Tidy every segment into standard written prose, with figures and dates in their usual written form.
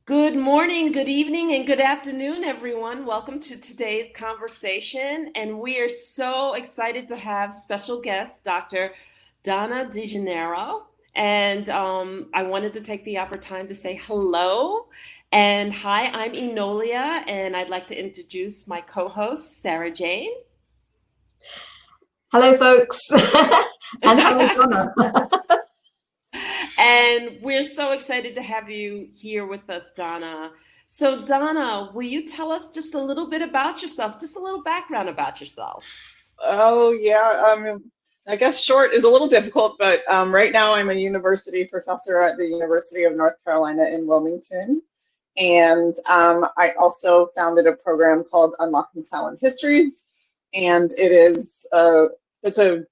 Good morning, good evening, and good afternoon, everyone. Welcome to today's conversation. And we are so excited to have special guest, Dr. Donna DeGennero. And I wanted to take the opportunity to say hello. And hi, I'm Enolia, and I'd like to introduce my co host, Sara Jane. Hello, folks, and hello, Donna. And we're so excited to have you here with us, Donna. So, Donna, will you tell us just a little bit about yourself, just a little background about yourself? Oh, yeah. I guess short is a little difficult, but right now I'm a university professor at the University of North Carolina in Wilmington. And I also founded a program called Unlocking Silent Histories. And it's a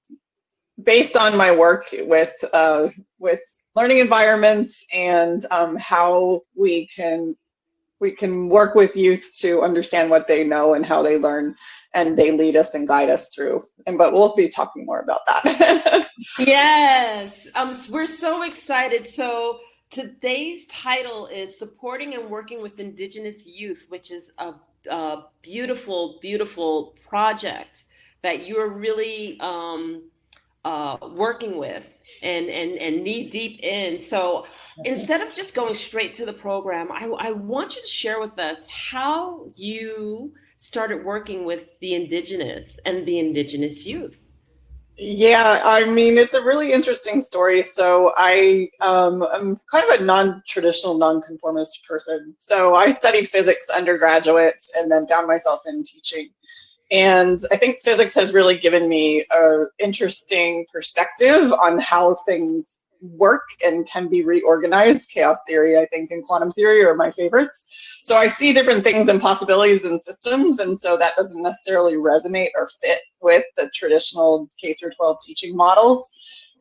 based on my work with learning environments and how we can work with youth to understand what they know and how they learn, and they lead us and guide us through. But we'll be talking more about that. Yes, we're so excited. So today's title is Supporting and Working with Indigenous Youth, which is a beautiful, beautiful project that you're really working with and knee deep in. So instead of just going straight to the program, I want you to share with us how you started working with the Indigenous and the Indigenous youth. Yeah, I mean, it's a really interesting story. So I'm kind of a non-traditional, non-conformist person. So I studied physics undergraduate and then found myself in teaching. And I think physics has really given me an interesting perspective on how things work and can be reorganized. Chaos theory, I think, and quantum theory are my favorites. So I see different things and possibilities in systems, and so that doesn't necessarily resonate or fit with the traditional K through 12 teaching models.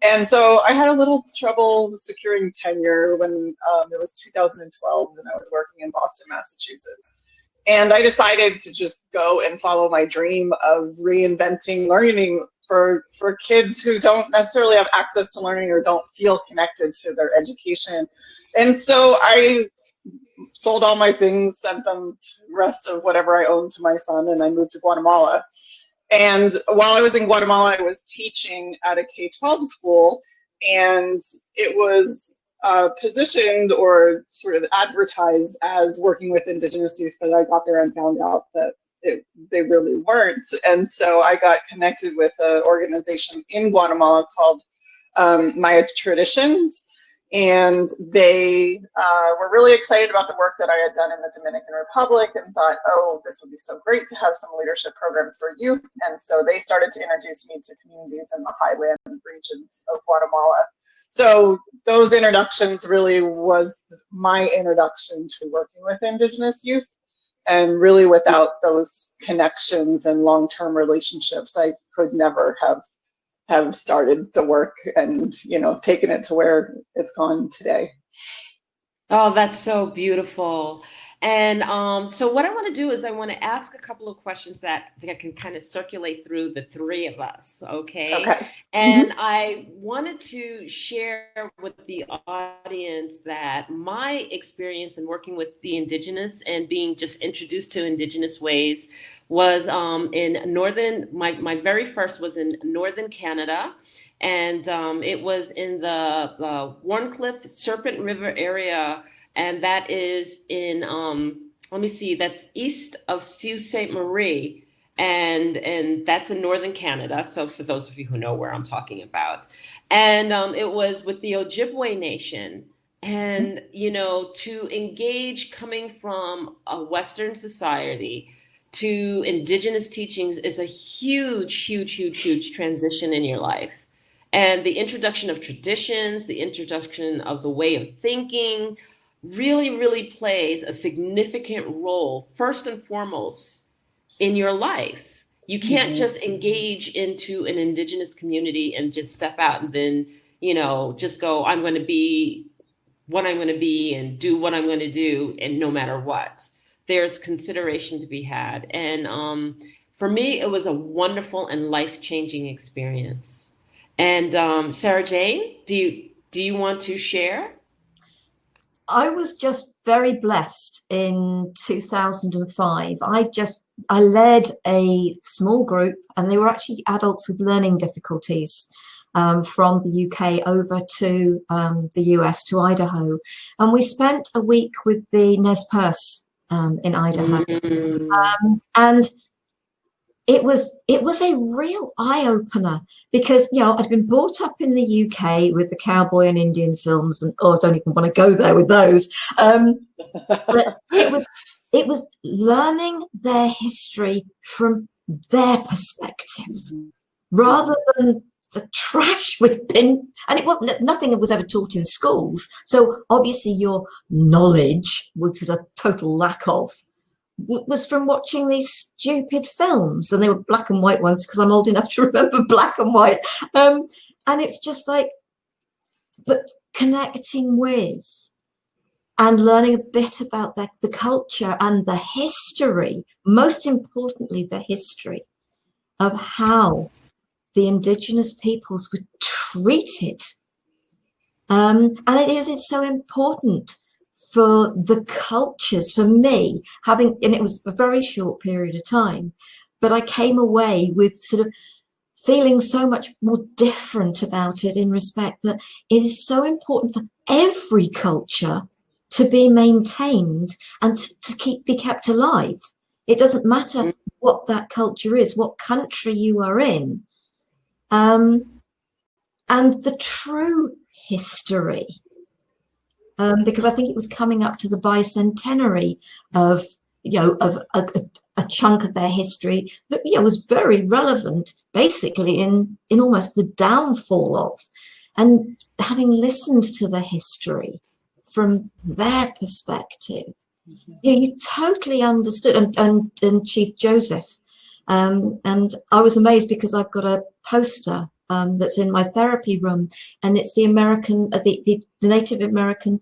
And so I had a little trouble securing tenure when it was 2012 and I was working in Boston, Massachusetts. And I decided to just go and follow my dream of reinventing learning for kids who don't necessarily have access to learning or don't feel connected to their education. And so I sold all my things, sent them the rest of whatever I owned to my son, and I moved to Guatemala. And while I was in Guatemala, I was teaching at a K-12 school, and it was positioned or sort of advertised as working with Indigenous youth, but I got there and found out that they really weren't. And so I got connected with an organization in Guatemala called Maya Traditions, and they were really excited about the work that I had done in the Dominican Republic and thought, oh, this would be so great to have some leadership programs for youth. And so they started to introduce me to communities in the highland regions of Guatemala. So those introductions really was my introduction to working with Indigenous youth. And really without those connections and long-term relationships, I could never have started the work and taken it to where it's gone today. Oh, that's so beautiful. And so what I want to do is I want to ask a couple of questions that can kind of circulate through the three of us, okay? Okay. And I wanted to share with the audience that my experience in working with the Indigenous and being just introduced to Indigenous ways was in my very first was in Northern Canada. And it was in the Warncliffe Serpent River area, and that is in let me see, that's east of Sault Ste. Marie, and that's in northern Canada. So for those of you who know where I'm talking about, and it was with the Ojibwe Nation. And to engage coming from a Western society to Indigenous teachings is a huge, huge, huge, huge transition in your life. And the introduction of traditions, the introduction of the way of thinking really, really plays a significant role, first and foremost, in your life. You can't Mm-hmm. just engage into an Indigenous community and just step out and then, just go, I'm going to be what I'm going to be and do what I'm going to do, and no matter what. There's consideration to be had. And for me, it was a wonderful and life-changing experience. And Sarah Jane, do you want to share? I was just very blessed in 2005. I led a small group, and they were actually adults with learning difficulties, from the UK over to the US, to Idaho. And we spent a week with the Nez Perce in Idaho. And it was a real eye-opener, because I'd been brought up in the UK with the cowboy and Indian films, and I don't even want to go there with those. But it was learning their history from their perspective, rather than the trash we've been. And it wasn't, nothing that was ever taught in schools. So obviously your knowledge, which was a total lack of, was from watching these stupid films, and they were black and white ones, because I'm old enough to remember black and white. And it's just like, but connecting with and learning a bit about the culture and the history, most importantly, the history of how the Indigenous peoples were treated. And it's so important for the cultures, for me, and it was a very short period of time, but I came away with sort of feeling so much more different about it, in respect that it is so important for every culture to be maintained and to be kept alive. It doesn't matter what that culture is, what country you are in. And the true history, because I think it was coming up to the bicentenary of a chunk of their history that was very relevant, basically in almost the downfall of, and having listened to the history from their perspective, you totally understood. And Chief Joseph, and I was amazed, because I've got a poster that's in my therapy room, and it's the Native American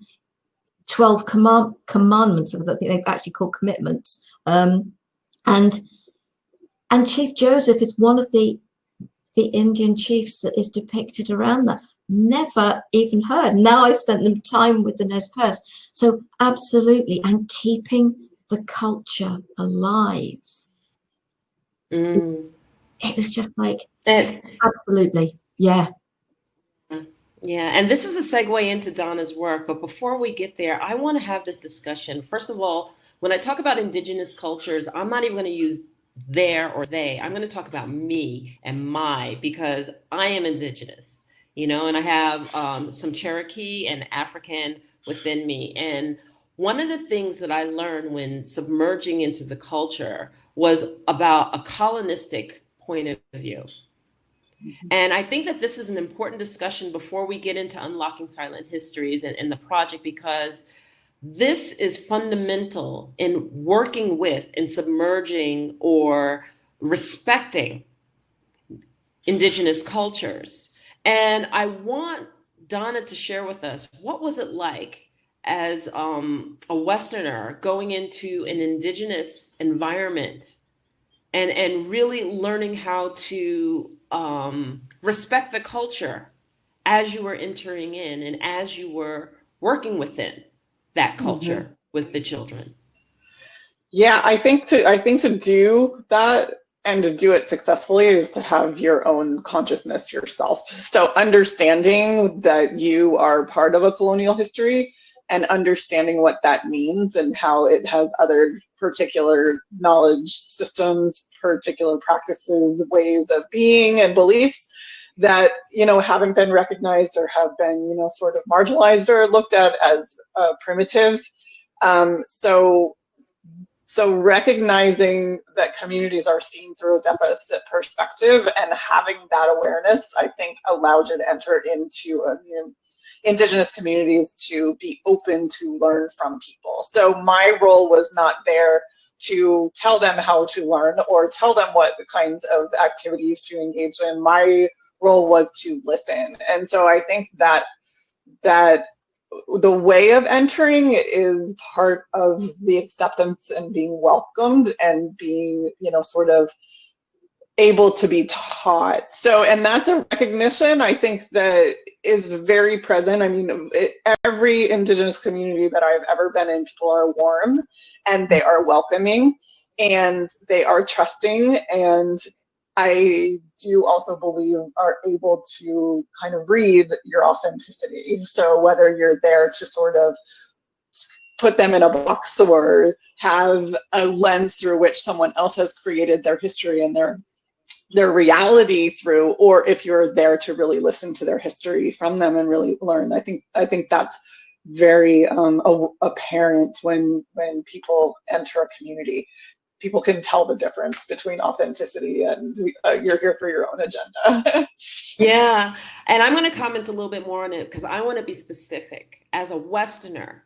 12 commandments, that they've actually called commitments. And Chief Joseph is one of the Indian chiefs that is depicted around that. Never even heard. Now I've spent them time with the Nez Perce. So absolutely, and keeping the culture alive. It was just like, absolutely, yeah. Yeah, and this is a segue into Donna's work. But before we get there, I want to have this discussion. First of all, when I talk about Indigenous cultures, I'm not even going to use their or they. I'm going to talk about me and my, because I am Indigenous, and I have some Cherokee and African within me. And one of the things that I learned when submerging into the culture was about a colonistic point of view. And I think that this is an important discussion before we get into Unlocking Silent Histories and the project, because this is fundamental in working with and submerging or respecting Indigenous cultures. And I want Donna to share with us, what was it like as a Westerner going into an Indigenous environment and really learning how to respect the culture as you were entering in and as you were working within that culture with the children? Yeah, I think to do that and to do it successfully is to have your own consciousness yourself. So understanding that you are part of a colonial history and understanding what that means and how it has other particular knowledge systems, particular practices, ways of being and beliefs that, haven't been recognized or have been, sort of marginalized or looked at as primitive. So recognizing that communities are seen through a deficit perspective and having that awareness, I think, allowed you to enter into Indigenous communities to be open to learn from people. So my role was not there to tell them how to learn or tell them what kinds of activities to engage in. My role was to listen. And so I think that the way of entering is part of the acceptance and being welcomed and being, sort of able to be taught. So, and that's a recognition I think that is very present. I mean, every Indigenous community that I've ever been in, people are warm and they are welcoming and they are trusting, and I do also believe are able to kind of read your authenticity. So whether you're there to sort of put them in a box or have a lens through which someone else has created their history and their reality through, or if you're there to really listen to their history from them and really learn, I think that's very apparent when people enter a community. People can tell the difference between authenticity and you're here for your own agenda. Yeah, and I'm going to comment a little bit more on it because I want to be specific. As a Westerner,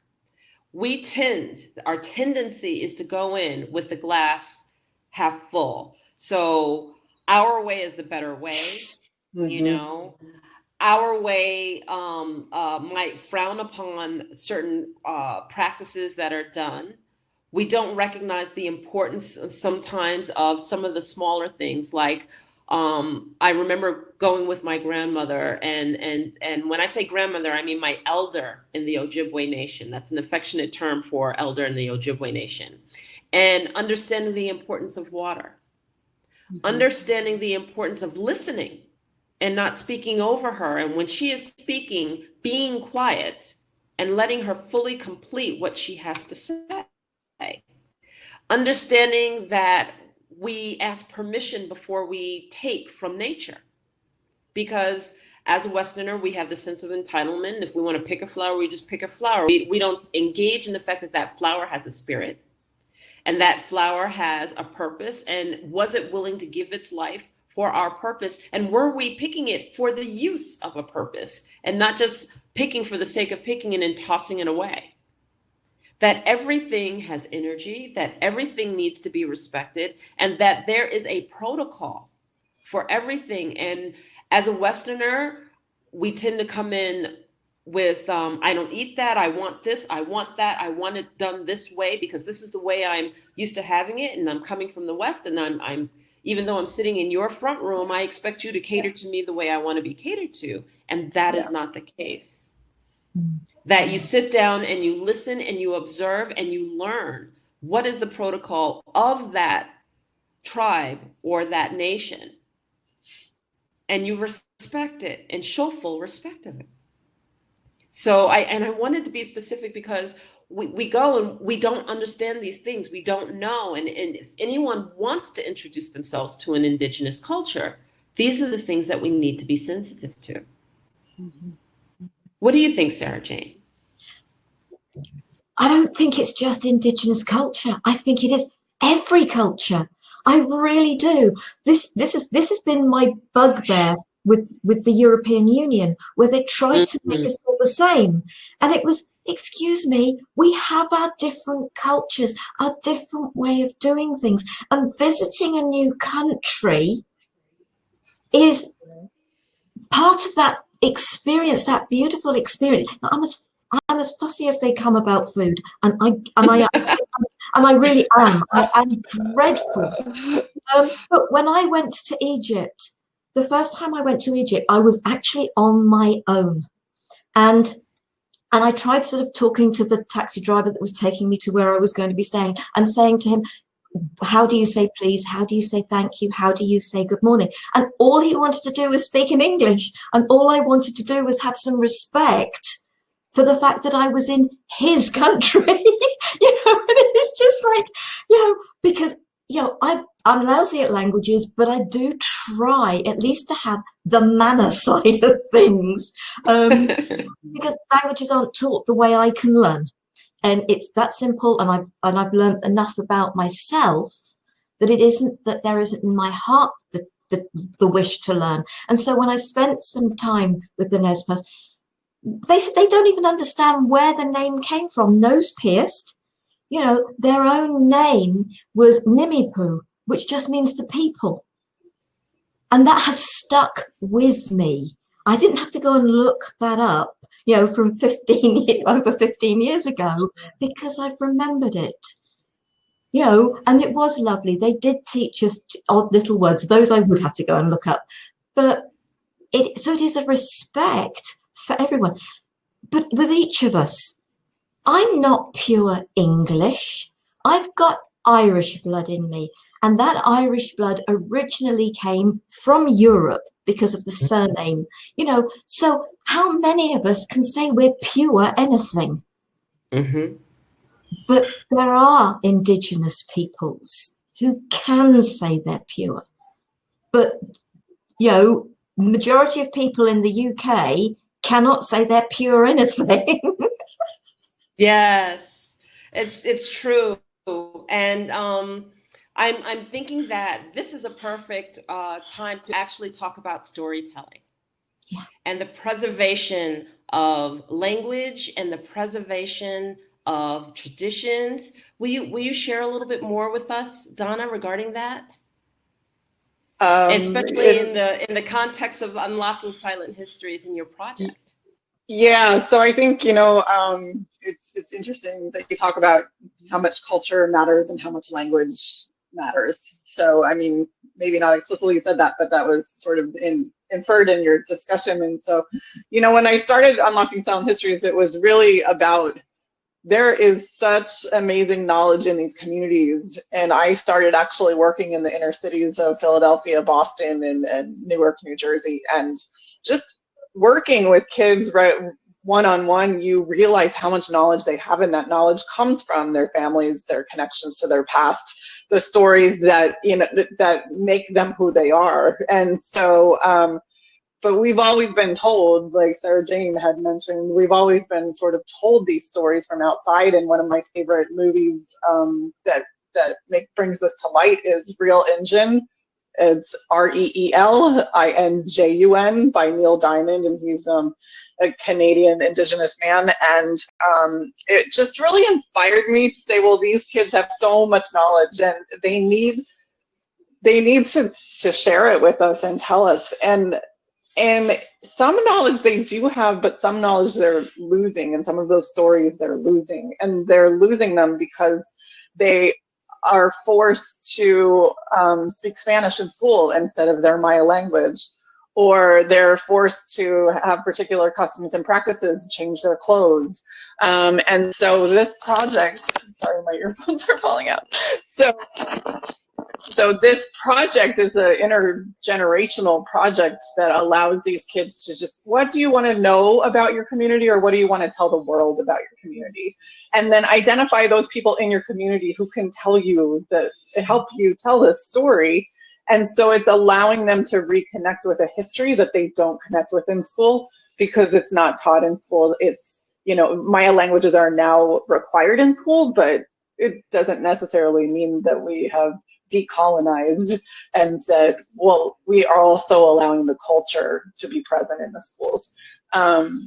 our tendency is to go in with the glass half full. So our way is the better way, you know. Our way might frown upon certain practices that are done. We don't recognize the importance sometimes of some of the smaller things. Like I remember going with my grandmother, and when I say grandmother, I mean my elder in the Ojibwe Nation. That's an affectionate term for elder in the Ojibwe Nation. And understanding the importance of water, understanding the importance of listening and not speaking over her. And when she is speaking, being quiet and letting her fully complete what she has to say. Understanding that we ask permission before we take from nature, because as a Westerner, we have the sense of entitlement. If we want to pick a flower, we just pick a flower. We don't engage in the fact that that flower has a spirit and that flower has a purpose, and was it willing to give its life for our purpose? And were we picking it for the use of a purpose and not just picking for the sake of picking and then tossing it away? That everything has energy, that everything needs to be respected, and that there is a protocol for everything. And as a Westerner, we tend to come in with, I don't eat that, I want this, I want that, I want it done this way because this is the way I'm used to having it, and I'm coming from the West, and I'm even though I'm sitting in your front room, I expect you to cater to me the way I want to be catered to. And that is not the case. That you sit down and you listen and you observe and you learn what is the protocol of that tribe or that nation. And you respect it and show full respect of it. So I wanted to be specific because we go and we don't understand these things. We don't know. And if anyone wants to introduce themselves to an Indigenous culture, these are the things that we need to be sensitive to. What do you think, Sara Jane? I don't think it's just Indigenous culture. I think it is every culture. I really do. This has been my bugbear with the European Union, where they tried to make us all the same. And it was, excuse me, we have our different cultures, our different way of doing things. And visiting a new country is part of that experience, that beautiful experience. I'm as fussy as they come about food, and I really am. I'm dreadful. But when I went to Egypt, the first time I went to Egypt, I was actually on my own, and I tried sort of talking to the taxi driver that was taking me to where I was going to be staying, and saying to him, how do you say please? How do you say thank you? How do you say good morning? And all he wanted to do was speak in English. And all I wanted to do was have some respect for the fact that I was in his country, and it was just like, because, I'm lousy at languages, but I do try at least to have the manner side of things, because languages aren't taught the way I can learn. And it's that simple, and I've learned enough about myself that there isn't in my heart the wish to learn. And so when I spent some time with the Nez Perce, they don't even understand where the name came from. Nose pierced, their own name was Nimipu, which just means the people, and that has stuck with me. I didn't have to go and look that up, from over 15 years ago, because I've remembered it. and it was lovely. They did teach us odd little words. Those I would have to go and look up. But so it is a respect for everyone. But with each of us, I'm not pure English. I've got Irish blood in me. And that Irish blood originally came from Europe because of the surname, So how many of us can say we're pure anything? Mm-hmm. But there are Indigenous peoples who can say they're pure. But, majority of people in the UK cannot say they're pure anything. Yes, it's true. And I'm thinking that this is a perfect time to actually talk about storytelling. Yeah. And the preservation of language and the preservation of traditions. Will you share a little bit more with us, Donna, regarding that? Especially in the context of unlocking silent histories in your project. Yeah, so I think it's interesting that you talk about how much culture matters and how much language matters. So I mean, maybe not explicitly said that, but that was sort of inferred in your discussion. And so, when I started Unlocking Silent Histories, it was really about there is such amazing knowledge in these communities. And I started actually working in the inner cities of Philadelphia, Boston, and Newark, New Jersey, and just working with kids, right, one-on-one, you realize how much knowledge they have, and that knowledge comes from their families, their connections to their past, the stories that that make them who they are. And so but we've always been told, like Sara Jane had mentioned, we've always been sort of told these stories from outside. And one of my favorite movies that brings this to light is Real Engine. It's ReelInjun by Neil Diamond, and he's a Canadian Indigenous man. And it just really inspired me to say, well, these kids have so much knowledge, and they need to share it with us and tell us. And some knowledge they do have, but some knowledge they're losing, and some of those stories they're losing. And they're losing them because they are forced to speak Spanish in school instead of their Maya language, or they're forced to have particular customs and practices, change their clothes. And so this project, sorry, my earphones are falling out. So this project is an intergenerational project that allows these kids to just, what do you want to know about your community, or what do you want to tell the world about your community? And then identify those people in your community who can tell you help you tell this story. And so it's allowing them to reconnect with a history that they don't connect with in school, because it's not taught in school. It's, Maya languages are now required in school, but it doesn't necessarily mean that we have decolonized and said, well, we are also allowing the culture to be present in the schools.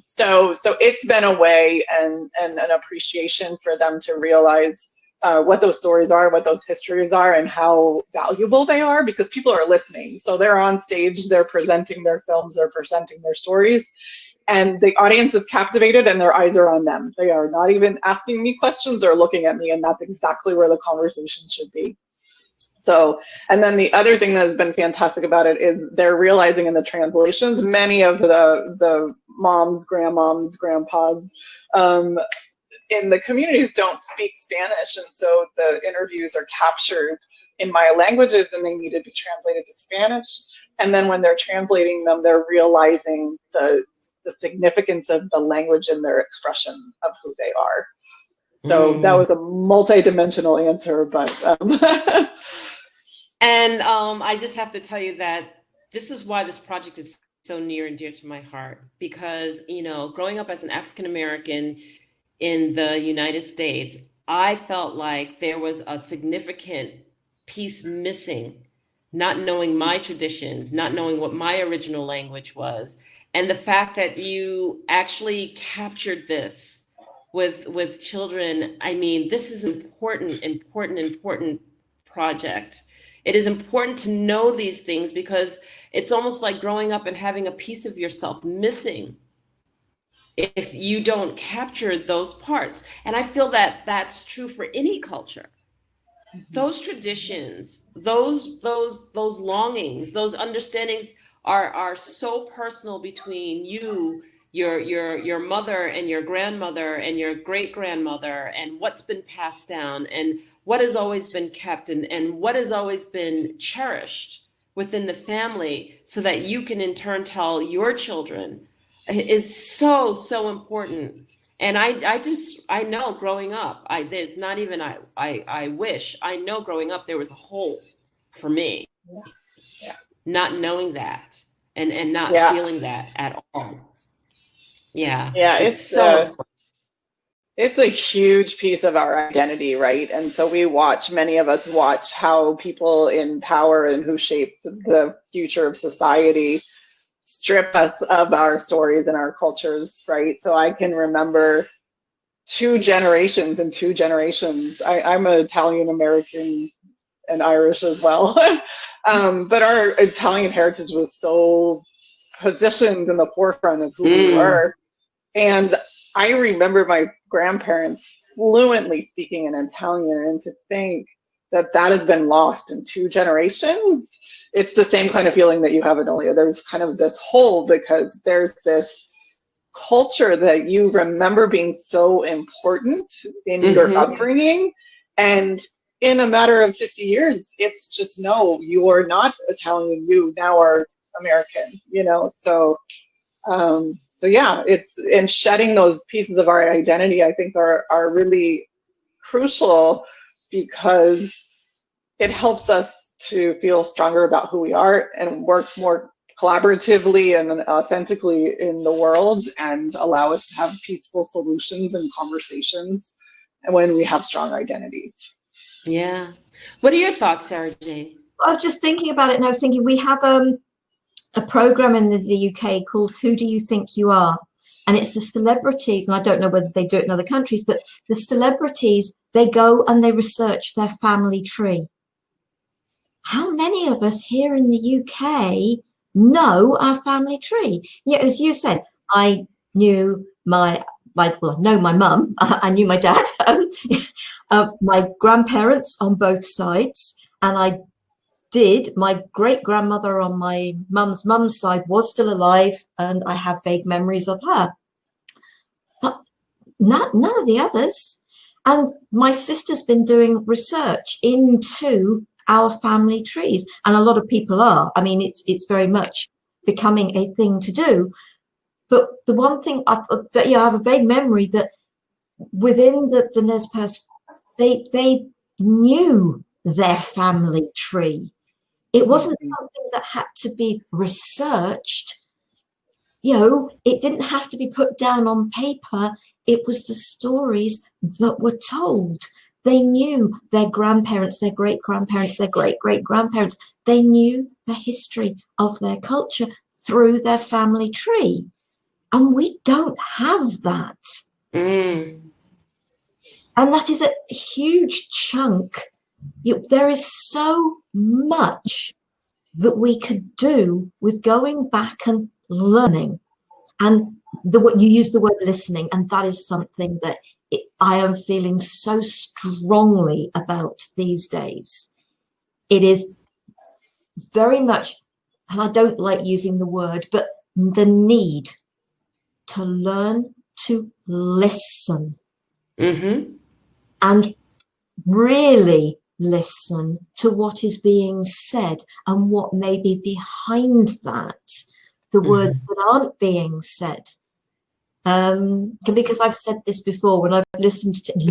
So it's been a way and an appreciation for them to realize what those stories are, what those histories are, and how valuable they are, because people are listening. So they're on stage, they're presenting their films, they're presenting their stories, and the audience is captivated and their eyes are on them. They are not even asking me questions or looking at me, and that's exactly where the conversation should be. So, and then the other thing that has been fantastic about it is they're realizing in the translations, many of the moms, grandmoms, grandpas in the communities don't speak Spanish, and so the interviews are captured in Maya languages and they need to be translated to Spanish. And then when they're translating them, they're realizing the significance of the language in their expression of who they are. So that was a multi-dimensional answer, but and I just have to tell you that this is why this project is so near and dear to my heart, because growing up as an African American in the United States, I felt like there was a significant piece missing, not knowing my traditions, not knowing what my original language was, and the fact that you actually captured this with children. I mean, this is an important project. It is important to know these things, because it's almost like growing up and having a piece of yourself missing if you don't capture those parts. And I feel that that's true for any culture. those traditions, those longings, those understandings are so personal between you, your mother and your grandmother and your great grandmother, and what's been passed down and what has always been kept, and what has always been cherished within the family, so that you can in turn tell your children, is so important. And I know growing up, it's not even I wish, I know growing up there was a hole for me, Yeah. Yeah. not knowing that, and not Yeah. feeling that at all. Yeah, Yeah, it's so important. it's a huge piece of our identity, right? And so many of us watch how people in power and who shape the future of society strip us of our stories and our cultures, right? So I can remember two generations and two generations. I'm an Italian American and Irish as well. But our Italian heritage was so positioned in the forefront of who we were. And I remember my grandparents fluently speaking in Italian, and to think that that has been lost in two generations, it's the same kind of feeling that you have, Enolia. There's kind of this hole because there's this culture that you remember being so important in your upbringing, and in a matter of 50 years, it's just, no, you are not Italian, you now are American, you know? So yeah, it's, and shedding those pieces of our identity, I think are really crucial, because it helps us to feel stronger about who we are and work more collaboratively and authentically in the world, and allow us to have peaceful solutions and conversations when we have strong identities. Yeah. What are your thoughts, Sara Jane? I was just thinking about it, and I was thinking we have a program in the UK called Who Do You Think You Are? And it's the celebrities, and I don't know whether they do it in other countries, but the celebrities, they go and they research their family tree. How many of us here in the UK know our family tree? Yeah, as you said, I knew well, I know my mum, I knew my dad, my grandparents on both sides, and my great grandmother on my mum's side was still alive, and I have vague memories of her, but none of the others. And my sister's been doing research into our family trees, and a lot of people are. I mean, it's very much becoming a thing to do. But the one thing I have a vague memory that within the Nez Perce, they knew their family tree. It wasn't something that had to be researched. You know, it didn't have to be put down on paper. It was the stories that were told. They knew their grandparents, their great-grandparents, their great-great-grandparents. They knew the history of their culture through their family tree. And we don't have that. And that is a huge chunk. There is so much that we could do with going back and learning. And what you use the word listening, and that is something that I am feeling so strongly about these days. It is very much, and I don't like using the word, but the need to learn to listen. And really listen to what is being said and what may be behind that, the words that aren't being said. Because I've said this before when I've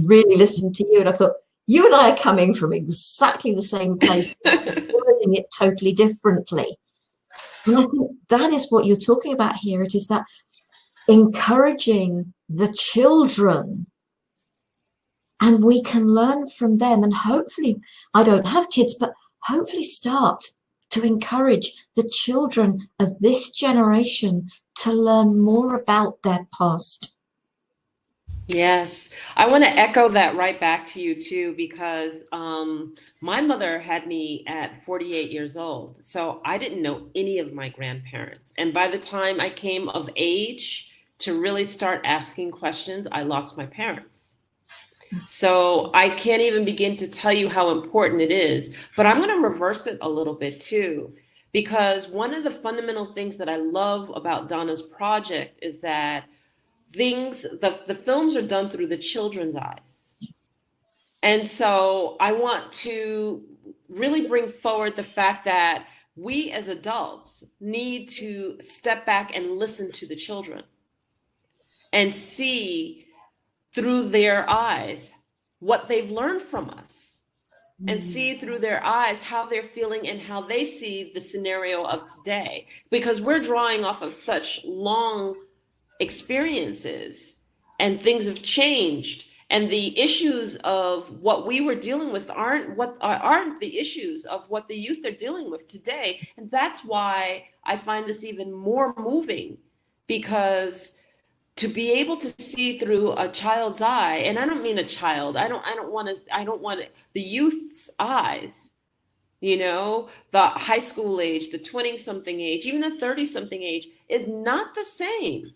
really listened to you, and I thought, you and I are coming from exactly the same place, wording it totally differently. And I think that is what you're talking about here. It is that encouraging the children, and we can learn from them, and hopefully, I don't have kids, but hopefully start to encourage the children of this generation to learn more about their past. Yes, I want to echo that right back to you too, because my mother had me at 48 years old, so I didn't know any of my grandparents. And by the time I came of age to really start asking questions, I lost my parents. So I can't even begin to tell you how important it is. But I'm going to reverse it a little bit too, because one of the fundamental things that I love about Donna's project is that the films are done through the children's eyes. And so I want to really bring forward the fact that we as adults need to step back and listen to the children and see through their eyes what they've learned from us, and see through their eyes how they're feeling and how they see the scenario of today, because we're drawing off of such long experiences and things have changed, and the issues of what we were dealing with aren't the issues of what the youth are dealing with today. And that's why I find this even more moving, because to be able to see through a child's eye, and I don't mean a child, I don't want the youth's eyes, the high school age, the 20 something age, even the 30 something age is not the same.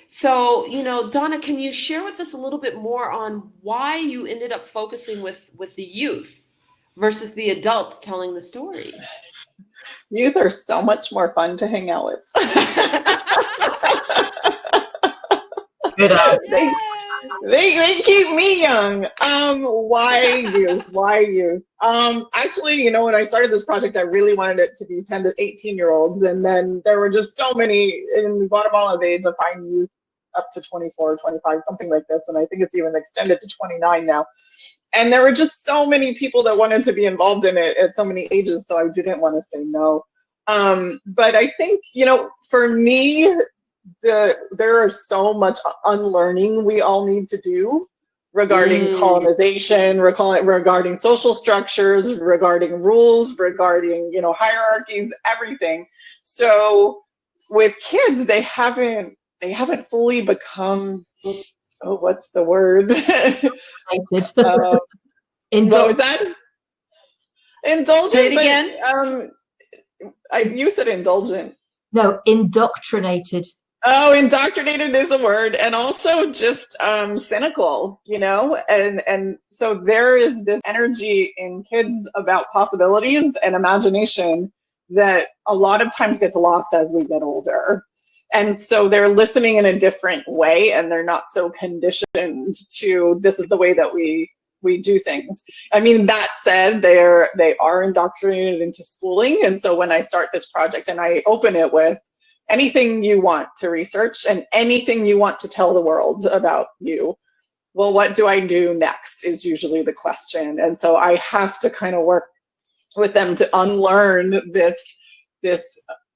So Donna, can you share with us a little bit more on why you ended up focusing with the youth versus the adults telling the story? Youth are so much more fun to hang out with. Good eye. They keep me young. Why youth? Why youth? Actually, when I started this project, I really wanted it to be 10 to 18-year-olds, and then there were just so many in Guatemala. They define youth up to 24, 25, something like this, and I think it's even extended to 29 now. And there were just so many people that wanted to be involved in it at so many ages, so I didn't want to say no. But I think, for me, there are so much unlearning we all need to do regarding colonization, regarding social structures, regarding rules, regarding hierarchies, everything. So with kids, they haven't fully become, what's the word? What was that? Indulgent. Say it again. You said indulgent. No, indoctrinated. Oh, indoctrinated is a word, and also just cynical, and so there is this energy in kids about possibilities and imagination that a lot of times gets lost as we get older. And so they're listening in a different way, and they're not so conditioned to this is the way that we do things. I mean, that said, they are indoctrinated into schooling. And so when I start this project and I open it with anything you want to research and anything you want to tell the world about you, well, what do I do next is usually the question. And so I have to kind of work with them to unlearn this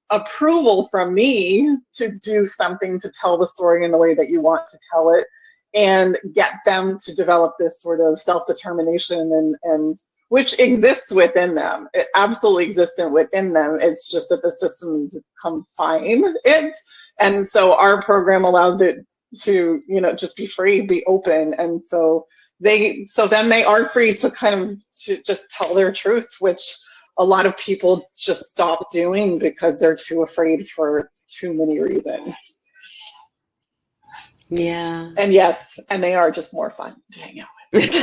approval from me to do something to tell the story in the way that you want to tell it, and get them to develop this sort of self-determination and which exists within them. It absolutely exists within them. It's just that the systems confine it. And so our program allows it to, just be free, be open. And so then they are free to to just tell their truth, which a lot of people just stop doing because they're too afraid for too many reasons. Yeah. And yes, and they are just more fun to hang out with.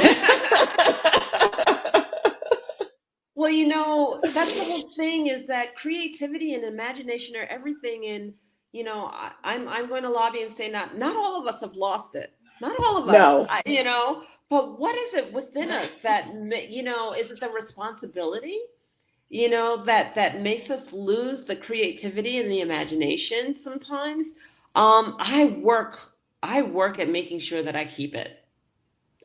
Well, that's the whole thing, is that creativity and imagination are everything. And, I'm going to lobby and say not all of us have lost it. Not all of us, but what is it within us that, is it the responsibility, that makes us lose the creativity and the imagination sometimes? I work at making sure that I keep it.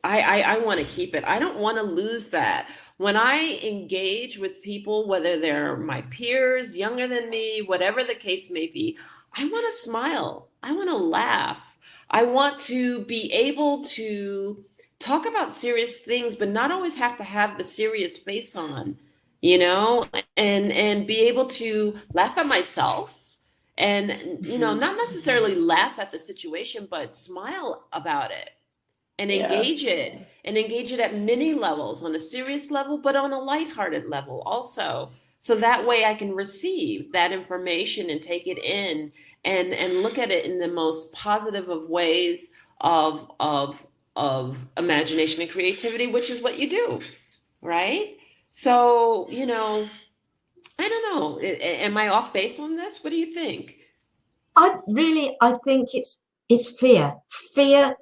I want to keep it. I don't want to lose that. When I engage with people, whether they're my peers, younger than me, whatever the case may be, I want to smile. I want to laugh. I want to be able to talk about serious things, but not always have to have the serious face on, and be able to laugh at myself and, not necessarily laugh at the situation, but smile about it. And engage it at many levels, on a serious level, but on a lighthearted level also. So that way I can receive that information and take it in and look at it in the most positive of ways of of imagination and creativity, which is what you do, right? So, I don't know. Am I off base on this? What do you think? I think it's fear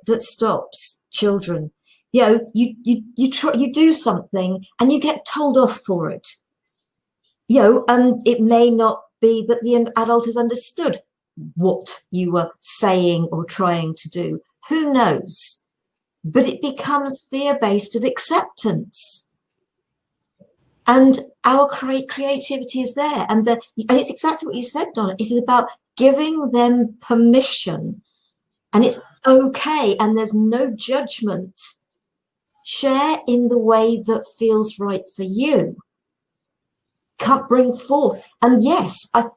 that stops children. You do something and you get told off for it. And it may not be that the adult has understood what you were saying or trying to do. Who knows? But it becomes fear-based of acceptance. And our creativity is there. And it's exactly what you said, Donna. It is about giving them permission. And it's okay. And there's no judgment. Share in the way that feels right for you. Can't bring forth. And yes, I've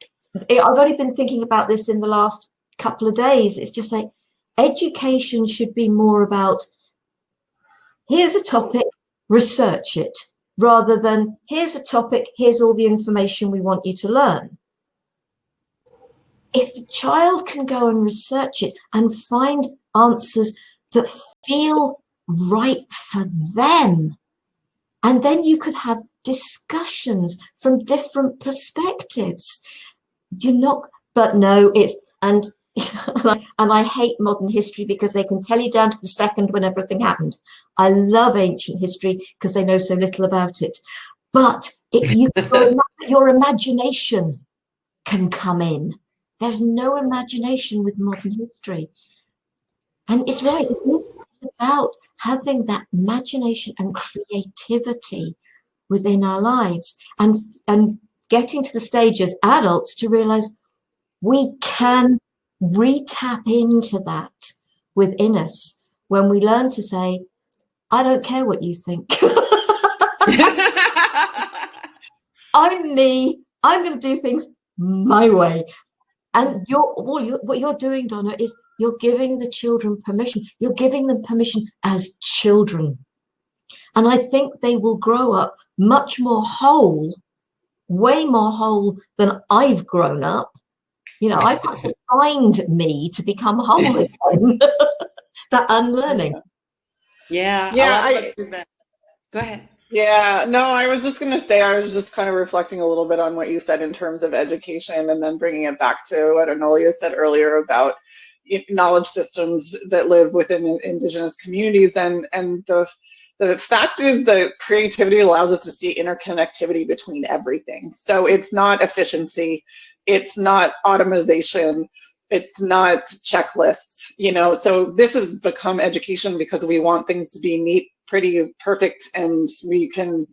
only been thinking about this in the last couple of days. It's just like education should be more about, here's a topic, research it, rather than here's a topic, here's all the information we want you to learn. If the child can go and research it and find answers that feel right for them, and then you could have discussions from different perspectives. But no, and I hate modern history because they can tell you down to the second when everything happened. I love ancient history because they know so little about it. But your imagination can come in. There's no imagination with modern history. And it's right, it's about having that imagination and creativity within our lives and getting to the stage as adults to realize we can re-tap into that within us when we learn to say, I don't care what you think. I'm me. I'm going to do things my way. And what you're doing, Donna, is you're giving the children permission. You're giving them permission as children. And I think they will grow up much more whole, way more whole than I've grown up. I've had to find me to become whole again. That unlearning. Yeah. Go ahead. Yeah, no, I was just going to say, I was just kind of reflecting a little bit on what you said in terms of education, and then bringing it back to what Enolia said earlier about knowledge systems that live within Indigenous communities. And the fact is that creativity allows us to see interconnectivity between everything. So it's not efficiency, it's not automation, it's not checklists, so this has become education because we want things to be neat, pretty, perfect, and we can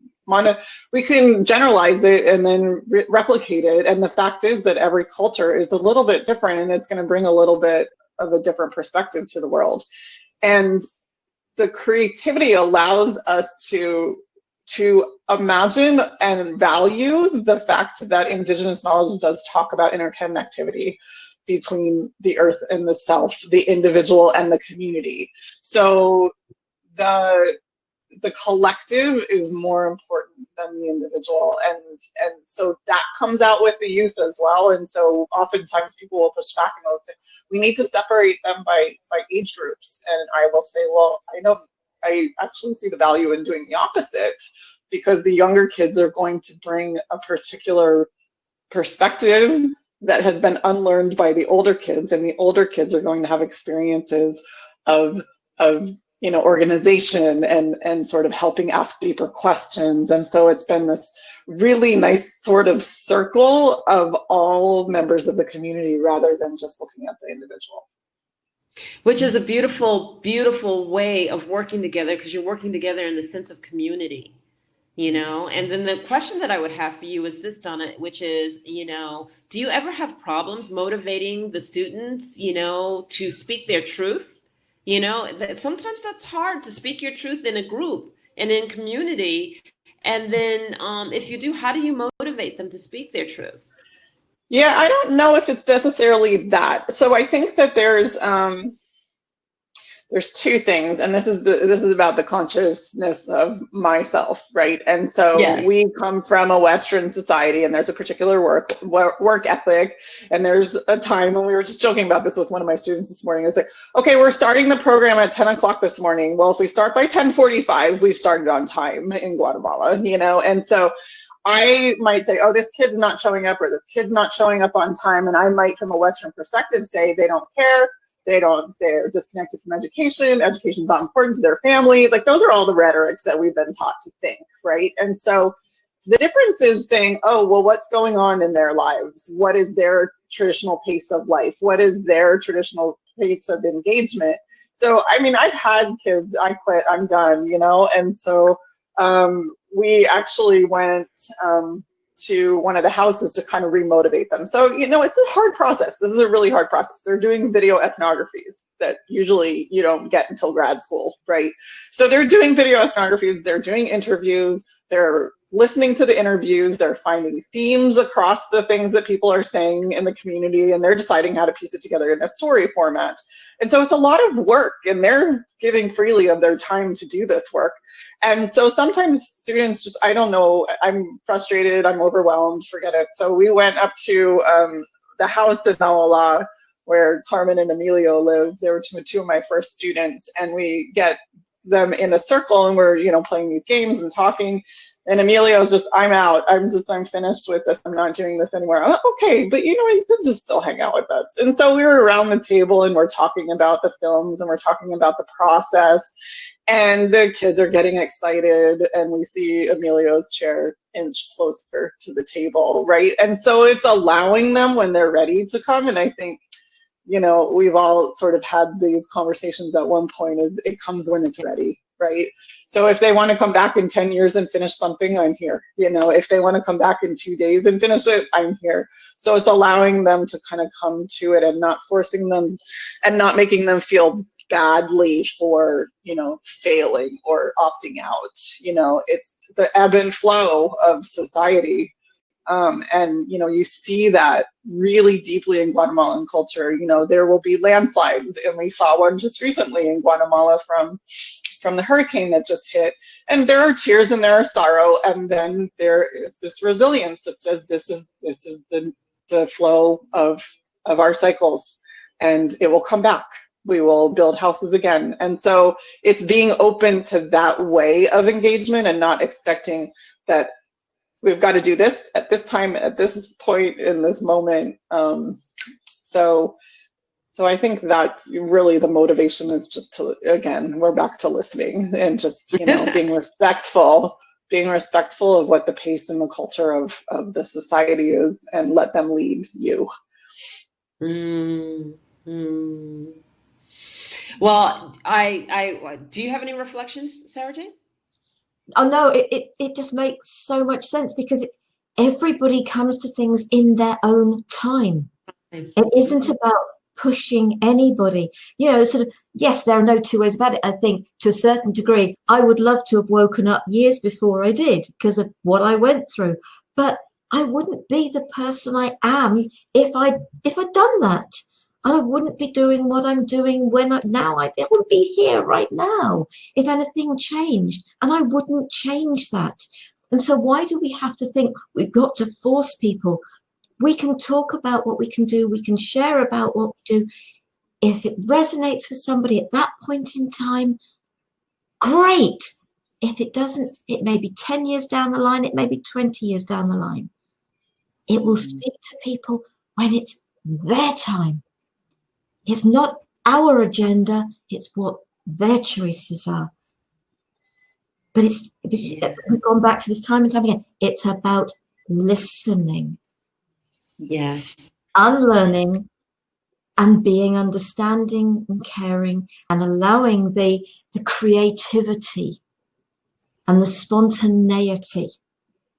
generalize it and then replicate it. And the fact is that every culture is a little bit different, and it's going to bring a little bit of a different perspective to the world. And the creativity allows us to imagine and value the fact that Indigenous knowledge does talk about interconnectivity between the earth and the self, the individual and the community. So the collective is more important than the individual, and so that comes out with the youth as well. And so oftentimes people will push back and they'll say we need to separate them by age groups, and I will say, well, I actually see the value in doing the opposite, because the younger kids are going to bring a particular perspective that has been unlearned by the older kids, and the older kids are going to have experiences of organization and sort of helping ask deeper questions. And so it's been this really nice sort of circle of all members of the community rather than just looking at the individual. Which is a beautiful, beautiful way of working together, because you're working together in the sense of community, And then the question that I would have for you is this, Donna, which is, do you ever have problems motivating the students, to speak their truth? Sometimes that's hard to speak your truth in a group and in community. And then if you do, how do you motivate them to speak their truth? Yeah, I don't know if it's necessarily that. So I think that there's there's two things, and this is about the consciousness of myself, right? And so Yes. we come from a Western society, and there's a particular work ethic, and there's a time when we were just joking about this with one of my students this morning. It's like, okay, we're starting the program at 10 o'clock this morning. Well, if we start by 10:45, we've started on time in Guatemala, you know? And so I might say, oh, this kid's not showing up, or this kid's not showing up on time, and I might, from a Western perspective, say they don't care. They're disconnected from education. Education's not important to their family. Like, those are all the rhetorics that we've been taught to think, right? And so the difference is saying, oh, well, what's going on in their lives? What is their traditional pace of life? What is their traditional pace of engagement? So, I mean, I've had kids, I quit, I'm done, you know? And so we actually went to one of the houses to kind of remotivate them. So, you know, it's a hard process. This is a really hard process. They're doing video ethnographies that usually you don't get until grad school, right? So they're doing video ethnographies, they're doing interviews, they're listening to the interviews, they're finding themes across the things that people are saying in the community, and they're deciding how to piece it together in a story format. And so it's a lot of work, and they're giving freely of their time to do this work. And so sometimes students just, I don't know, I'm frustrated, I'm overwhelmed, forget it. So we went up to the house in Enolia where Carmen and Emilio lived. They were two of my first students, and we get them in a circle, and we're, you know, playing these games and talking. And Emilio's just, I'm out. I'm finished with this. I'm not doing this anymore. I'm like, okay, but you know, you can just still hang out with us. And so we were around the table, and we're talking about the films, and we're talking about the process. And the kids are getting excited, and we see Emilio's chair inch closer to the table, right? And so it's allowing them when they're ready to come. And I think, you know, we've all sort of had these conversations at one point, is it comes when it's ready, right? So if they want to come back in 10 years and finish something, I'm here. You know, if they want to come back in 2 days and finish it, I'm here. So it's allowing them to kind of come to it, and not forcing them, and not making them feel badly for, you know, failing or opting out. You know, it's the ebb and flow of society. And, you know, you see that really deeply in Guatemalan culture. You know, there will be landslides, and we saw one just recently in Guatemala from the hurricane that just hit. And there are tears and there are sorrow, and then there is this resilience that says this is the flow of our cycles, and it will come back. We will build houses again. And so it's being open to that way of engagement, and not expecting that we've got to do this at this time, at this point, in this moment. So I think that's really the motivation, is just to, again, we're back to listening, and just, you know, being respectful of what the pace and the culture of the society is, and let them lead you. Mm-hmm. Well, I do you have any reflections, Sara Jane? Oh no, it just makes so much sense, because everybody comes to things in their own time. It isn't about pushing anybody. You know, sort of, yes, there are no two ways about it. I think to a certain degree, I would love to have woken up years before I did, because of what I went through. But I wouldn't be the person I am if I'd done that. I wouldn't be doing what I'm doing now. I wouldn't be here right now if anything changed, and I wouldn't change that. And so why do we have to think we've got to force people? We can talk about what we can do. We can share about what we do. If it resonates with somebody at that point in time, great. If it doesn't, it may be 10 years down the line. It may be 20 years down the line. It will speak to people when it's their time. It's not our agenda, it's what their choices are. But we've gone back to this time and time again. It's about listening. Yes. Unlearning, and being understanding and caring, and allowing the creativity and the spontaneity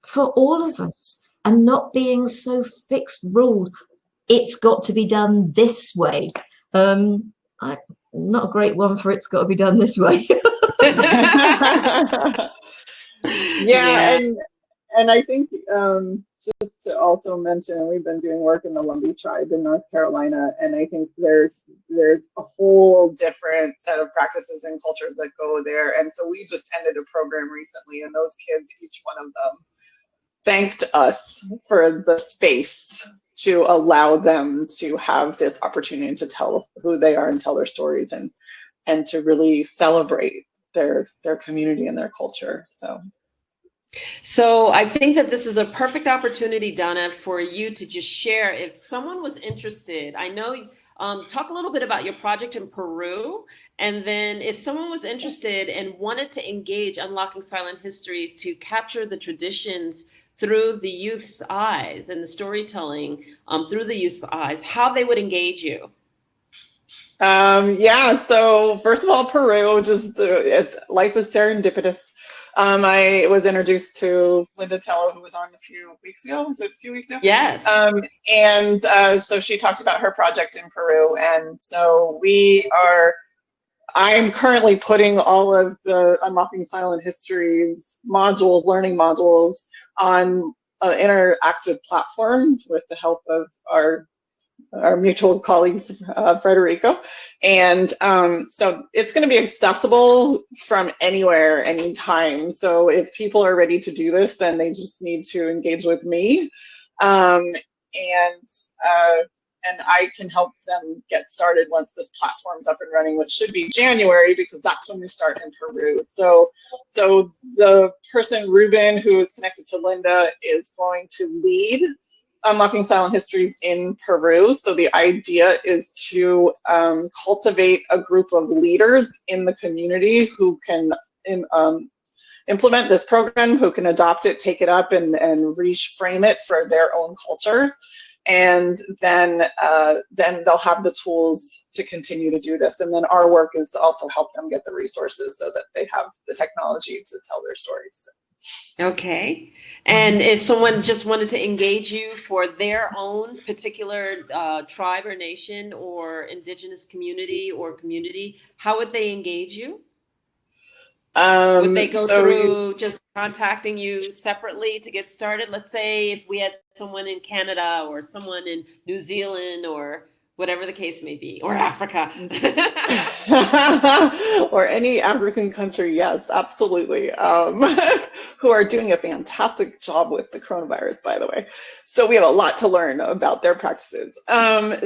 for all of us, and not being so fixed ruled. It's got to be done this way. I'm not a great one for it's got to be done this way. Yeah, and I think just to also mention, we've been doing work in the Lumbee tribe in North Carolina, and I think there's a whole different set of practices and cultures that go there. And so we just ended a program recently, and those kids, each one of them, thanked us for the space to allow them to have this opportunity to tell who they are and tell their stories, and to really celebrate their community and their culture. So I think that this is a perfect opportunity, Donna, for you to just share, if someone was interested. I know, talk a little bit about your project in Peru, and then if someone was interested and wanted to engage Unlocking Silent Histories to capture the traditions through the youth's eyes and the storytelling through the youth's eyes, how they would engage you. Yeah, so first of all, Peru, just life is serendipitous. I was introduced to Linda Tello, who was on a few weeks ago. Was it a few weeks ago? Yes. So she talked about her project in Peru. And so I'm currently putting all of the Unlocking Silent Histories modules, learning modules, on an interactive platform with the help of our mutual colleague, Frederico. And so it's going to be accessible from anywhere, anytime. So if people are ready to do this, then they just need to engage with me. And I can help them get started once this platform's up and running, which should be January, because that's when we start in Peru. So the person, Ruben, who is connected to Linda, is going to lead Unlocking Silent Histories in Peru. So the idea is to cultivate a group of leaders in the community who can implement this program, who can adopt it, take it up, and reframe it for their own culture. And then they'll have the tools to continue to do this. And then our work is to also help them get the resources so that they have the technology to tell their stories. Okay. And if someone just wanted to engage you for their own particular tribe or nation or indigenous community, how would they engage you? Would they go through just contacting you separately to get started? Let's say if we had someone in Canada or someone in New Zealand or whatever the case may be, or Africa. Or any African country, yes, absolutely. Who are doing a fantastic job with the coronavirus, by the way. So we have a lot to learn about their practices. Yeah,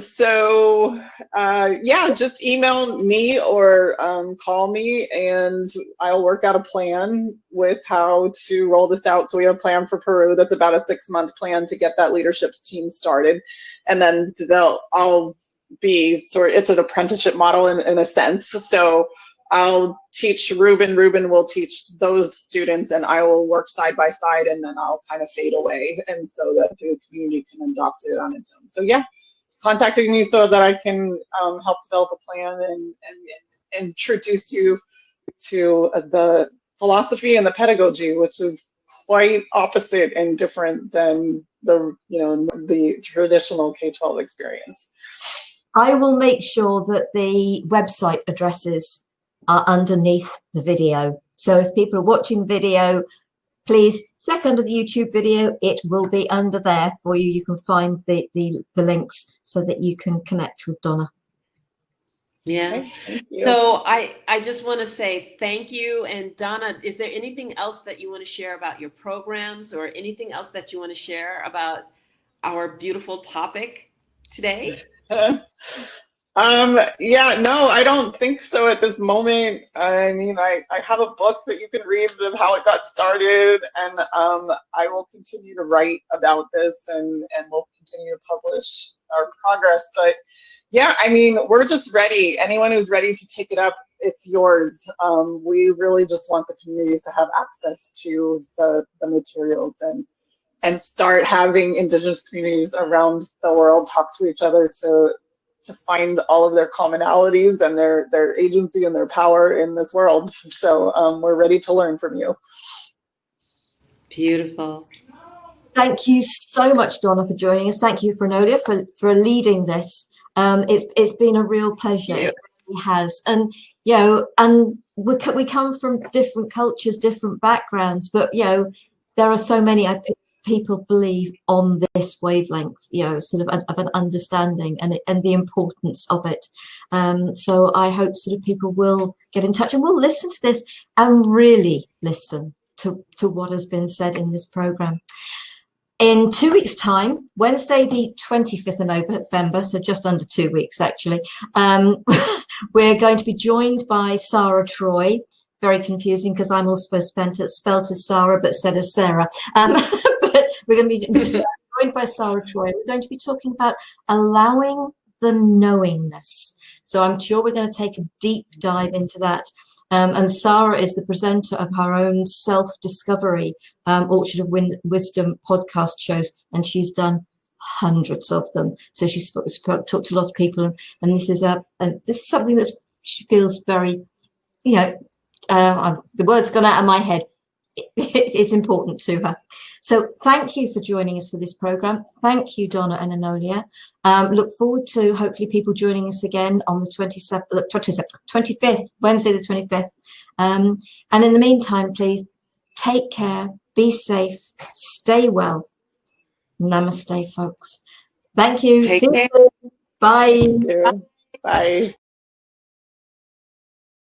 just email me or call me, and I'll work out a plan with how to roll this out. So we have a plan for Peru that's about a 6-month plan to get that leadership team started. And then I'll be it's an apprenticeship model in a sense. So I'll teach Ruben will teach those students, and I will work side by side, and then I'll kind of fade away, and so that the community can adopt it on its own. So yeah, contacting me so that I can help develop a plan and introduce you to the philosophy and the pedagogy, which is quite opposite and different than the traditional K-12 experience. I will make sure that the website addresses are underneath the video. So if people are watching the video, please check under the YouTube video. It will be under there for you. You can find the links so that you can connect with Donna. Yeah. So I just want to say thank you. And Donna, is there anything else that you want to share about your programs, or anything else that you want to share about our beautiful topic today? Yeah, no, I don't think so at this moment. I mean, I have a book that you can read of how it got started, and I will continue to write about this, and we'll continue to publish our progress. But yeah, I mean, we're just ready. Anyone who's ready to take it up, it's yours. We really just want the communities to have access to the materials, and start having Indigenous communities around the world talk to each other to find all of their commonalities and their agency and their power in this world. So we're ready to learn from you. Beautiful. Thank you so much, Donna, for joining us. Thank you, Enolia, for leading this. It's been a real pleasure. Yeah. It really has. And and we come from different cultures, different backgrounds, but there are so many people believe on this wavelength, you know, sort of an understanding and the importance of it. So I hope sort of people will get in touch and will listen to this and really listen to what has been said in this program. In 2 weeks' time, Wednesday, the 25th of November, so just under 2 weeks, actually, we're going to be joined by Sara Troy. Very confusing because I'm also spelled as Sarah, but said as Sarah. But we're going to be joined by Sara Troy. We're going to be talking about allowing the knowingness. So I'm sure we're going to take a deep dive into that. And Sara is the presenter of her own self-discovery Orchard of Wisdom podcast shows, and she's done hundreds of them. So she's talked to a lot of people, and this is something that she feels very, you know, the word's gone out of my head. It's important to her. So thank you for joining us for this program. Thank you, Donna and Enolia. Look forward to hopefully people joining us again on the 25th, Wednesday the 25th. And in the meantime, please take care, be safe, stay well. Namaste, folks. Thank you. Take See care. you. Bye. Thank you. Bye.